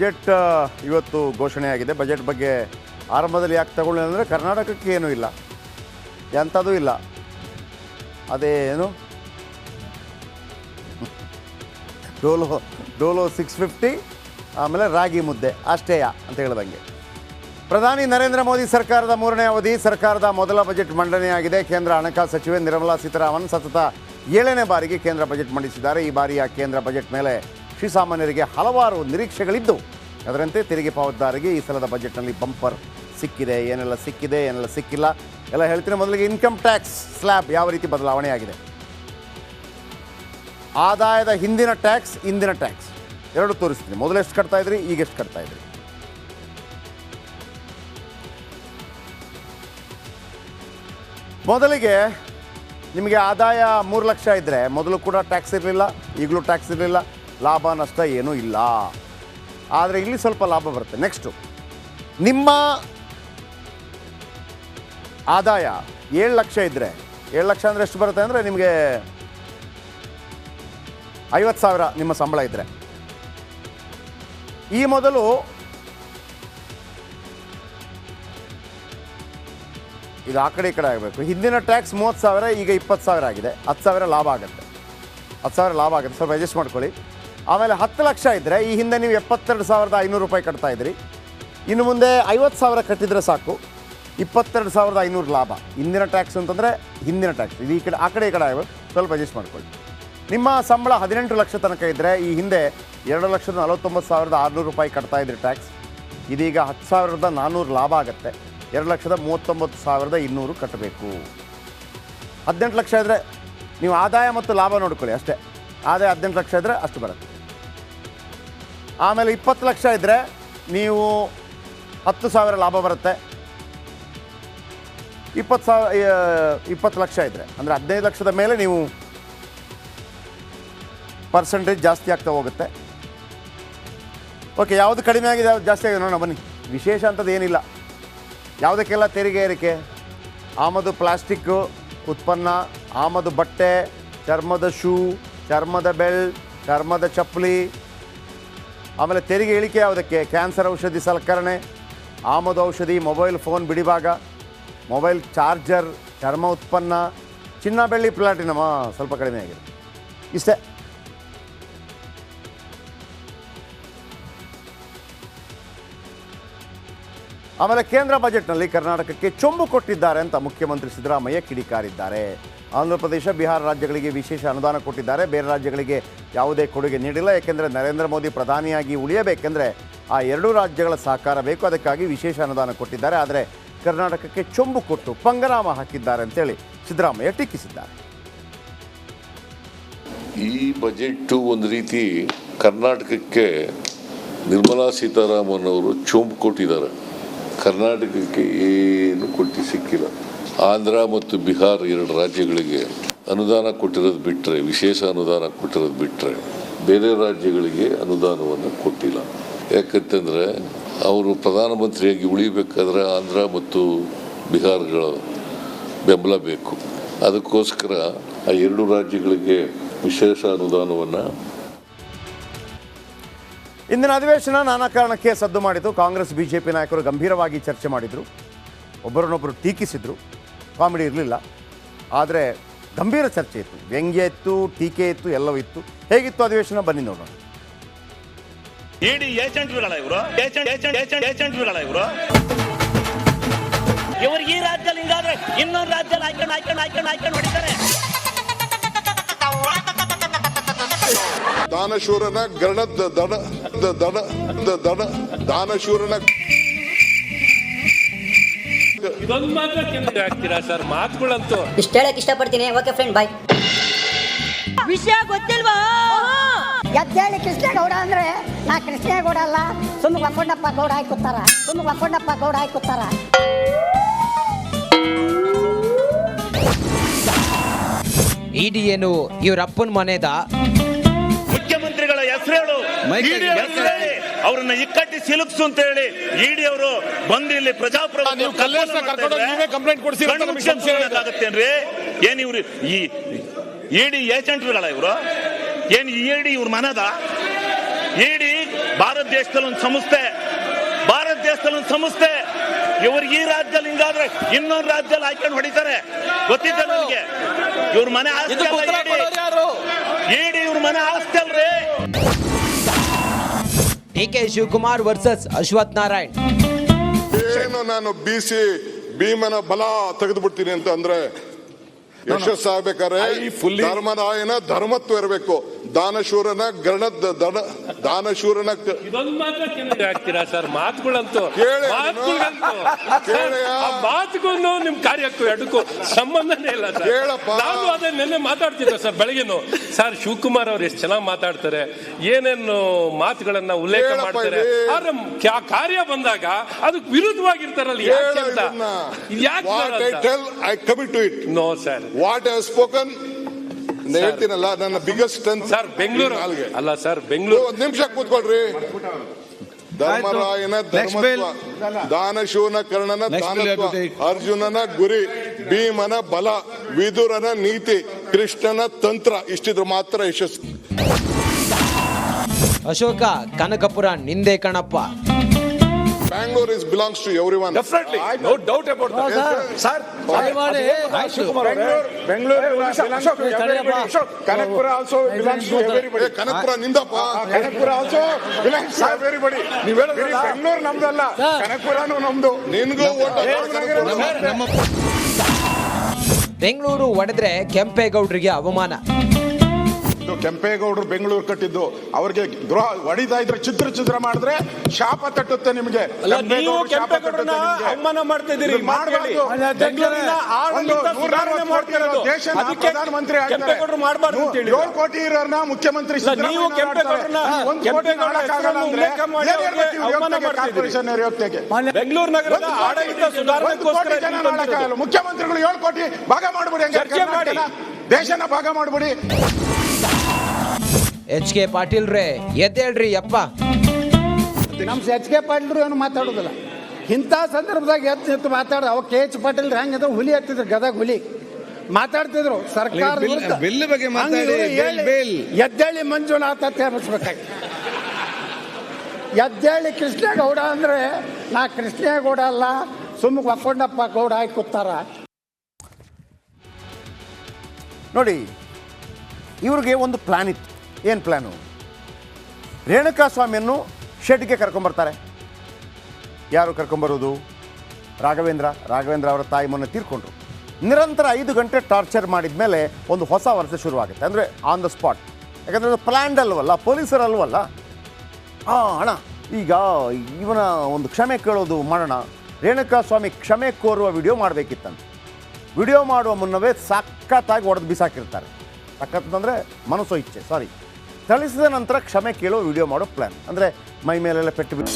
Budget ಇವತ್ತು ಘೋಷಣೆಯಾಗಿದೆ. Budget ಬಗ್ಗೆ ಆರಂಭದಲ್ಲಿ ಯಾಕೆ ತಗೊಳ್ಳಿ ಅಂದರೆ ಕರ್ನಾಟಕಕ್ಕೆ ಏನೂ ಇಲ್ಲ, ಎಂಥದೂ ಇಲ್ಲ. ಅದೇನು ಡೋಲೋ 650 ಆಮೇಲೆ ರಾಗಿ ಮುದ್ದೆ ಅಷ್ಟೇಯ ಅಂತ ಹೇಳ್ದಂಗೆ. ಪ್ರಧಾನಿ ನರೇಂದ್ರ ಮೋದಿ ಸರ್ಕಾರದ 3ನೇ ಅವಧಿ ಸರ್ಕಾರದ ಮೊದಲ ಬಜೆಟ್ ಮಂಡನೆಯಾಗಿದೆ. ಕೇಂದ್ರ ಹಣಕಾಸು ಸಚಿವೆ ನಿರ್ಮಲಾ ಸೀತಾರಾಮನ್ ಸತತ 7ನೇ ಬಾರಿಗೆ ಕೇಂದ್ರ ಬಜೆಟ್ ಮಂಡಿಸಿದ್ದಾರೆ. ಈ ಬಾರಿಯ ಕೇಂದ್ರ ಬಜೆಟ್ ಮೇಲೆ ಶ್ರೀಸಾಮಾನ್ಯರಿಗೆ ಹಲವಾರು ನಿರೀಕ್ಷೆಗಳಿದ್ದು ಅದರಂತೆ ತೆರಿಗೆ ಪಾವತಿದಾರರಿಗೆ ಈ ಸಲದ ಬಜೆಟ್ನಲ್ಲಿ ಬಂಪರ್ ಸಿಕ್ಕಿದೆ. ಏನೆಲ್ಲ ಸಿಕ್ಕಿದೆ, ಏನೆಲ್ಲ ಸಿಕ್ಕಿಲ್ಲ ಎಲ್ಲ ಹೇಳ್ತೀನಿ. ಮೊದಲಿಗೆ ಇನ್ಕಮ್ ಟ್ಯಾಕ್ಸ್ ಸ್ಲ್ಯಾಬ್ ಯಾವ ರೀತಿ ಬದಲಾವಣೆಯಾಗಿದೆ. ಆದಾಯದ ಹಿಂದಿನ ಟ್ಯಾಕ್ಸ್, ಇಂದಿನ ಟ್ಯಾಕ್ಸ್ ಎರಡು ತೋರಿಸ್ತೀನಿ. ಮೊದಲು ಎಷ್ಟು ಕಟ್ತಾ ಇದ್ರಿ, ಈಗ ಎಷ್ಟು ಕಟ್ತಾ ಇದ್ರಿ. ಮೊದಲಿಗೆ ನಿಮಗೆ ಆದಾಯ 3 ಲಕ್ಷ ಇದ್ದರೆ ಮೊದಲು ಕೂಡ ಟ್ಯಾಕ್ಸ್ ಇರಲಿಲ್ಲ, ಈಗಲೂ ಟ್ಯಾಕ್ಸ್ ಇರಲಿಲ್ಲ, ಲಾಭ ನಷ್ಟ ಏನೂ ಇಲ್ಲ. ಆದರೆ ಇಲ್ಲಿ ಸ್ವಲ್ಪ ಲಾಭ ಬರುತ್ತೆ. ನೆಕ್ಸ್ಟು ನಿಮ್ಮ ಆದಾಯ 7 ಲಕ್ಷ ಇದ್ದರೆ, 7 ಲಕ್ಷ ಅಂದರೆ ಎಷ್ಟು ಬರುತ್ತೆ ಅಂದರೆ ನಿಮಗೆ 50,000 ನಿಮ್ಮ ಸಂಬಳ ಇದ್ದರೆ. ಈ ಮೊದಲು ಇದು ಆ ಕಡೆ ಈ ಕಡೆ ಆಗಬೇಕು. ಹಿಂದಿನ ಟ್ಯಾಕ್ಸ್ 30,000, ಈಗ 20,000 ಆಗಿದೆ. 10,000 ಲಾಭ ಆಗುತ್ತೆ. 10,000 ಲಾಭ ಆಗುತ್ತೆ, ಸ್ವಲ್ಪ ಅಡ್ಜಸ್ಟ್ ಮಾಡ್ಕೊಳ್ಳಿ. ಆಮೇಲೆ 10 ಲಕ್ಷ ಇದ್ದರೆ ಈ ಹಿಂದೆ ನೀವು 72,500 ರೂಪಾಯಿ ಕಟ್ತಾ ಇದ್ರಿ. ಇನ್ನು ಮುಂದೆ 50,000 ಕಟ್ಟಿದರೆ ಸಾಕು, 22,500 ಲಾಭ. ಹಿಂದಿನ ಟ್ಯಾಕ್ಸ್ ಅಂತಂದರೆ ಹಿಂದಿನ ಟ್ಯಾಕ್ಸ್, ಇದು ಈ ಕಡೆ ಆ ಕಡೆ ಈ ಕಡೆ ಆಗಬೇಕು, ಸ್ವಲ್ಪ ಅಡ್ಜಸ್ಟ್ ಮಾಡ್ಕೊಳ್ಳಿ. ನಿಮ್ಮ ಸಂಬಳ 18 ಲಕ್ಷ ತನಕ ಇದ್ದರೆ ಈ ಹಿಂದೆ 2,49,600 ರೂಪಾಯಿ ಕಟ್ತಾ ಇದ್ರಿ ಟ್ಯಾಕ್ಸ್. ಇದೀಗ 10,400 ಲಾಭ ಆಗುತ್ತೆ. 2,39,200 ಕಟ್ಟಬೇಕು. 18 ಲಕ್ಷ ಇದ್ದರೆ ನೀವು ಆದಾಯ ಮತ್ತು ಲಾಭ ನೋಡ್ಕೊಳ್ಳಿ ಅಷ್ಟೇ. ಆದಾಯ 18 ಲಕ್ಷ ಇದ್ದರೆ ಅಷ್ಟು ಬರುತ್ತೆ. ಆಮೇಲೆ 20 ಲಕ್ಷ ಇದ್ದರೆ ನೀವು 10,000 ಲಾಭ ಬರುತ್ತೆ. 20 ಲಕ್ಷ ಇದ್ದರೆ ಅಂದರೆ 15 ಲಕ್ಷದ ಮೇಲೆ ನೀವು ಪರ್ಸೆಂಟೇಜ್ ಜಾಸ್ತಿ ಆಗ್ತಾ ಹೋಗುತ್ತೆ. ಓಕೆ, ಯಾವುದು ಕಡಿಮೆ ಆಗಿದೆ, ಯಾವುದು ಜಾಸ್ತಿ ಆಗಿದೆ ನೋಡೋಣ ಬನ್ನಿ. ವಿಶೇಷ ಅಂಥದ್ದು ಏನಿಲ್ಲ. ಯಾವುದಕ್ಕೆಲ್ಲ ತೆರಿಗೆ ಏರಿಕೆ? ಆಮದು ಪ್ಲಾಸ್ಟಿಕ್ಕು ಉತ್ಪನ್ನ, ಆಮದು ಬಟ್ಟೆ, ಚರ್ಮದ ಶೂ, ಚರ್ಮದ ಬೆಲ್ಟ್, ಚರ್ಮದ ಚಪ್ಪಲಿ. ಆಮೇಲೆ ತೆರಿಗೆ ಇಳಿಕೆ ಯಾವುದಕ್ಕೆ? ಕ್ಯಾನ್ಸರ್ ಔಷಧಿ ಸಲಕರಣೆ, ಆಮದು ಔಷಧಿ, ಮೊಬೈಲ್ ಫೋನ್ ಬಿಡಿಭಾಗ, ಮೊಬೈಲ್ ಚಾರ್ಜರ್, ಚರ್ಮ ಉತ್ಪನ್ನ, ಚಿನ್ನ ಬೆಳ್ಳಿ ಪ್ಲಾಟಿನಮ್ ಸ್ವಲ್ಪ ಕಡಿಮೆ ಆಗಿದೆ. ಇಷ್ಟೇ. ಆಮೇಲೆ ಕೇಂದ್ರ ಬಜೆಟ್ನಲ್ಲಿ ಕರ್ನಾಟಕಕ್ಕೆ ಚೊಂಬು ಕೊಟ್ಟಿದ್ದಾರೆ ಅಂತ ಮುಖ್ಯಮಂತ್ರಿ ಸಿದ್ದರಾಮಯ್ಯ ಕಿಡಿಕಾರಿದ್ದಾರೆ. ಆಂಧ್ರ ಪ್ರದೇಶ, ಬಿಹಾರ ರಾಜ್ಯಗಳಿಗೆ ವಿಶೇಷ ಅನುದಾನ ಕೊಟ್ಟಿದ್ದಾರೆ. ಬೇರೆ ರಾಜ್ಯಗಳಿಗೆ ಯಾವುದೇ ಕೊಡುಗೆ ನೀಡಿಲ್ಲ. ಏಕೆಂದರೆ ನರೇಂದ್ರ ಮೋದಿ ಪ್ರಧಾನಿಯಾಗಿ ಉಳಿಯಬೇಕೆಂದರೆ ಆ ಎರಡೂ ರಾಜ್ಯಗಳ ಸಹಕಾರ ಬೇಕು. ಅದಕ್ಕಾಗಿ ವಿಶೇಷ ಅನುದಾನ ಕೊಟ್ಟಿದ್ದಾರೆ. ಆದರೆ ಕರ್ನಾಟಕಕ್ಕೆ ಚೊಂಬು ಕೊಟ್ಟು ಪಂಗನಾಮ ಹಾಕಿದ್ದಾರೆ ಅಂತೇಳಿ ಸಿದ್ದರಾಮಯ್ಯ ಟೀಕಿಸಿದ್ದಾರೆ. ಈ ಬಜೆಟ್ ಒಂದು ರೀತಿ ಕರ್ನಾಟಕಕ್ಕೆ ನಿರ್ಮಲಾ ಸೀತಾರಾಮನ್ ಅವರು ಚೊಂಬು ಕೊಟ್ಟಿದ್ದಾರೆ. ಕರ್ನಾಟಕಕ್ಕೆ ಏನು ಕೊಟ್ಟು ಸಿಕ್ಕಿಲ್ಲ. ಆಂಧ್ರ ಮತ್ತು ಬಿಹಾರ 2 ರಾಜ್ಯಗಳಿಗೆ ಅನುದಾನ ಕೊಟ್ಟಿರೋದು ಬಿಟ್ಟರೆ, ವಿಶೇಷ ಅನುದಾನ ಕೊಟ್ಟಿರೋದು ಬಿಟ್ಟರೆ ಬೇರೆ ರಾಜ್ಯಗಳಿಗೆ ಅನುದಾನವನ್ನು ಕೊಟ್ಟಿಲ್ಲ. ಯಾಕಂತಂದರೆ ಅವರು ಪ್ರಧಾನಮಂತ್ರಿಯಾಗಿ ಉಳಿಬೇಕಾದ್ರೆ ಆಂಧ್ರ ಮತ್ತು ಬಿಹಾರಗಳ ಬೆಂಬಲ ಬೇಕು. ಅದಕ್ಕೋಸ್ಕರ ಆ 2 ರಾಜ್ಯಗಳಿಗೆ ವಿಶೇಷ ಅನುದಾನವನ್ನು. ಇಂದಿನ ಅಧಿವೇಶನ ನಾನಾ ಕಾರಣಕ್ಕೆ ಸದ್ದು ಮಾಡಿತು. ಕಾಂಗ್ರೆಸ್ ಬಿಜೆಪಿ ನಾಯಕರು ಗಂಭೀರವಾಗಿ ಚರ್ಚೆ ಮಾಡಿದರು, ಒಬ್ಬರನ್ನೊಬ್ಬರು ಟೀಕಿಸಿದರು. ಕಾಮಿಡಿ ಇರಲಿಲ್ಲ, ಆದರೆ ಗಂಭೀರ ಚರ್ಚೆ ಇತ್ತು. ವ್ಯಂಗ್ಯ ಇತ್ತು, ಟೀಕೆ ಇತ್ತು, ಎಲ್ಲವೂ ಇತ್ತು. ಹೇಗಿತ್ತು ಅಧಿವೇಶನ ಬನ್ನಿ ನೋಡೋಣ. ಇಡಿ ಏಜೆಂಟ್ಗಳ ಇವರು ಇವ್ರಿಗೆ ಈ ರಾಜ್ಯದಲ್ಲಿ ಹಿಂಗಾದ್ರೆ ಇನ್ನೊಂದು ರಾಜ್ಯದಲ್ಲಿ ಆಯ್ಕೊಂಡು ಹೊಡಿತಾರೆ. ದಾನಶೂರನ ಗರಣದ ದಾನಶೂರನ ಇದೊಂದು ಮಾತ್ರ ಆಗ್ತೀರಾ ಸರ್? ಮಾತುಗಳಂತೂ ಇಷ್ಟ ಹೇಳಕ್ ಇಷ್ಟಪಡ್ತೀನಿ. ಓಕೆ ಫ್ರೆಂಡ್, ಬಾಯ್. ವಿಷಯ ಗೊತ್ತಿಲ್ವಾ? ಎದ್ದೇಳಿ ಕೃಷ್ಣೇಗೌಡ ಅಂದ್ರೆ ನಾ ಕೃಷ್ಣೇಗೌಡ ಅಲ್ಲ, ಸುಮ್ಮ ಒಕ್ಕೊಂಡಪ್ಪ ಗೌಡ ಹಾಕುತ್ತಾರ. ಇಡಿ ಏನು ಇವ್ರಪ್ಪನ ಮನೆದ? ಮುಖ್ಯಮಂತ್ರಿಗಳ ಹೆಸರು ಹೇಳು, ಅವ್ರನ್ನ ಇಕ್ಕಟ್ಟಿ ಸಿಲುಕ್ಸು ಅಂತ ಹೇಳಿ ಇಡಿ ಅವರು ಬಂದು ಇಲ್ಲಿ ಪ್ರಜಾಪ್ರಭುತ್ವತ್ತೇನ್ರಿ? ಏನ್ ಇವ್ರು ಈ ಇಡಿ ಏಜೆಂಟ್ಗಳ ಇವರು? ಏನ್ ಇಡಿ ಇವ್ರ ಮನದ? ಇಡಿ ಭಾರತ ಭಾರತ ದೇಶದಲ್ಲಿ ಒಂದು ಸಂಸ್ಥೆ ಇವ್ರಿಗೆ ಈ ರಾಜ್ಯದಲ್ಲಿ ಹಿಂಗಾದ್ರೆ ಇನ್ನೊಂದು ರಾಜ್ಯದಲ್ಲಿ ಹಾಕೊಂಡು ಹೊಡಿತಾರೆ. ಗೊತ್ತಿದ್ದ ನನಗೆ. ಇವ್ರ ಮನೆ ಆಸ್ತಿ ಇವ್ರ ಮನೆ ಆಸ್ತಿ ಅಲ್ರಿ. ಡಿಕೆ ಶಿವಕುಮಾರ್ ವರ್ಸಸ್ ಅಶ್ವಥ್ ನಾರಾಯಣ್. ಏನು ನಾನು ಭೀಮನ ಬಲ ತೆಗೆದು ಬಿಡ್ತೀನಿ ಅಂತ ಅಂದ್ರೆ ಯಶಸ್ಸಾಗಬೇಕಾದ್ರೆ ಧರ್ಮರಾಯನ ಧರ್ಮತ್ವ ಇರಬೇಕು. ದಾನಶೂರನ ಇದೊಂದು ಮಾತ್ರ ಚೆನ್ನಾಗಿ ಆಗ್ತೀರಾ ಸರ್? ಮಾತುಗಳಂತೂ ಮಾತುಗೂ ನಿಮ್ ಕಾರ್ಯಕ್ಕೂ ಎರಡಕ್ಕೂ ಸಂಬಂಧನೇ ಇಲ್ಲ ಸರ್. ನಾನು ಅದೇ ನಿನ್ನೆ ಮಾತಾಡ್ತಿದ್ದೆ ಸರ್ ಬೆಳಗ್ಗೆನು. ಸರ್ ಶಿವಕುಮಾರ್ ಅವ್ರು ಎಷ್ಟು ಚೆನ್ನಾಗಿ ಮಾತಾಡ್ತಾರೆ, ಏನೇನು ಮಾತುಗಳನ್ನ ಉಲ್ಲೇಖ ಮಾಡ್ತಾರೆ. ಆದ್ರೆ ಕಾರ್ಯ ಬಂದಾಗ ಅದಕ್ಕೆ ವಿರುದ್ಧವಾಗಿರ್ತಾರಲ್ಲ, ಯಾಕೆ ಅಂತ. No sir, what has spoken ಹೇಳ್ತೀನಲ್ಲ, ನನ್ನ ಬಿಗ್ಗೆಸ್ಟ್ ಸ್ಟ್ರೆಂತ್ ಸರ್ ಬೆಂಗಳೂರು ಅಲ್ಲ ಸರ್, ಬೆಂಗಳೂರು. ಒಂದು ನಿಮಿಷ ಕೂತ್ಕೊಳ್ರಿ. ಧರ್ಮರಾಯನ ಧರ್ಮತ್ವ, ದಾನಶೂರನ ಕರ್ಣನ ದಾನತ್ವ, ಅರ್ಜುನನ ಗುರಿ, ಭೀಮನ ಬಲ, ವಿದುರನ ನೀತಿ, ಕೃಷ್ಣನ ತಂತ್ರ, ಇಷ್ಟಿದ್ರು ಮಾತ್ರ ಯಶಸ್ಸು. ಅಶೋಕ ಕನಕಪುರ ನಿಂದೆ ಕಣಪ್ಪ. Bangalore belongs to everyone. Definitely, no doubt about that. Sir, Kanakpura also belongs to everybody. Kanakpura nindappa. Kanakpura also belongs to everybody. ನೀವು ಹೇಳಿದ್ರೆ ಬೆಂಗಳೂರು ನಮ್ದಲ್ಲ, ಕನಕಪುರನೂ ನಮ್ದು. ನಿನ್ಗೂ ಓಟ್ ಬೆಂಗಳೂರು ಒಡೆದ್ರೆ ಕೆಂಪೇಗೌಡರಿಗೆ ಅವಮಾನ. ಕೆಂಪೇಗೌಡರು ಬೆಂಗಳೂರು ಕಟ್ಟಿದ್ದು ಅವ್ರಿಗೆ ದ್ರೋಹ ಹೊಡಿತಾ ಇದ್ರೆ ಚಿತ್ರ ಮಾಡಿದ್ರೆ ಶಾಪ ತಟ್ಟುತ್ತೆ ನಿಮಗೆ. ನೀವು ಕೆಂಪೇಗೌಡರನ್ನ ಅವಮಾನ ಮಾಡ್ತಿದ್ದೀರಿ. ಪ್ರಧಾನಮಂತ್ರಿ ಮಾಡಬಾರ್ದು. 7 ಕೋಟಿ ಇರೋರ್ನ ಮುಖ್ಯಮಂತ್ರಿ ನೀವು ಕೆಂಪೇಗೌಡರನ್ನ ಕಾರ್ಪೊರೇಷನ್ ಬೆಂಗಳೂರು ನಗರದ ಆಡಳಿತ ಸುಧಾರಣೆಗೋಸ್ಕರ ಮುಖ್ಯಮಂತ್ರಿಗಳು 7 ಕೋಟಿ ಭಾಗ ಮಾಡ್ಬಿಡಿ, ದೇಶನ ಭಾಗ ಮಾಡ್ಬಿಡಿ. ಎಚ್ ಕೆ ಪಾಟೀಲ್ ರೇ ಎದ್ದೇಳ್ರಿ ಯಪ್ಪ. ನಮ್ಮ ಎಚ್ ಕೆ ಪಾಟೀಲ್ರು ಏನು ಮಾತಾಡೋದಿಲ್ಲ. ಇಂಥ ಸಂದರ್ಭದಾಗ ಎತ್ತು ಮಾತಾಡ. ಅವ ಕೆ ಎಚ್ ಪಾಟೀಲ್ ಹೆಂಗಿದ್ರು ಹುಲಿ ಹತ್ತಿದ್ರು, ಗದಗ ಹುಲಿ ಮಾತಾಡ್ತಿದ್ರು ಸರ್ಕಾರ ಬಿಲ್ ಬಗ್ಗೆ ಮಾತಾಡಿ. ಎದ್ದೇಳಿ ಮಂಜುನಾಥ ತೇರಿಸ್ಬೇಕಾಗಿ. ಎದ್ದೇಳಿ ಕೃಷ್ಣೇಗೌಡ ಅಂದ್ರೆ ನಾ ಕೃಷ್ಣೇಗೌಡ ಅಲ್ಲ, ಸುಮ್ಮ ಒಕ್ಕೊಂಡಪ್ಪ ಗೌಡ ಹಾಕಿ ಕೂತಾರ ನೋಡಿ. ಇವ್ರಿಗೆ ಒಂದು ಪ್ಲಾನ್ ಇತ್ತು. ಏನು ಪ್ಲ್ಯಾನು? ರೇಣುಕಾ ಸ್ವಾಮಿಯನ್ನು ಶೆಡ್ಗೆ ಕರ್ಕೊಂಬರ್ತಾರೆ. ಯಾರು ಕರ್ಕೊಂಬರೋದು? ರಾಘವೇಂದ್ರ ಅವರ ತಾಯಿ ಮೊನ್ನೆ ತೀರ್ಕೊಂಡ್ರು. ನಿರಂತರ 5 ಗಂಟೆ ಟಾರ್ಚರ್ ಮಾಡಿದ ಮೇಲೆ ಒಂದು ಹೊಸ ವರ್ಷ ಶುರುವಾಗುತ್ತೆ. ಅಂದರೆ ಆನ್ ದ ಸ್ಪಾಟ್. ಯಾಕಂದರೆ ಅದು ಪ್ಲ್ಯಾಂಡ್ ಅಲ್ವಲ್ಲ, ಪೊಲೀಸರಲ್ವಲ್ಲ. ಅಣ್ಣ ಈಗ ಇವನ ಒಂದು ಕ್ಷಮೆ ಕೇಳೋದು ಮಾಡೋಣ. ರೇಣುಕಾ ಸ್ವಾಮಿ ಕ್ಷಮೆ ಕೋರುವ ವಿಡಿಯೋ ಮಾಡಬೇಕಿತ್ತಂತೆ. ವಿಡಿಯೋ ಮಾಡುವ ಮುನ್ನವೇ ಸಖತ್ತಾಗಿ ಹೊಡೆದು ಬಿಸಾಕಿರ್ತಾರೆ. ಸಖತ್ತಂದರೆ ಮನಸ್ಸೋ ಇಚ್ಛೆ, ಥಳಿಸಿದ ನಂತರ ಕ್ಷಮೆ ಕೇಳೋ ವಿಡಿಯೋ ಮಾಡೋ ಪ್ಲ್ಯಾನ್. ಅಂದರೆ ಮೈ ಮೇಲೆಲ್ಲ ಪೆಟ್ಟು ಬಿಟ್ಟು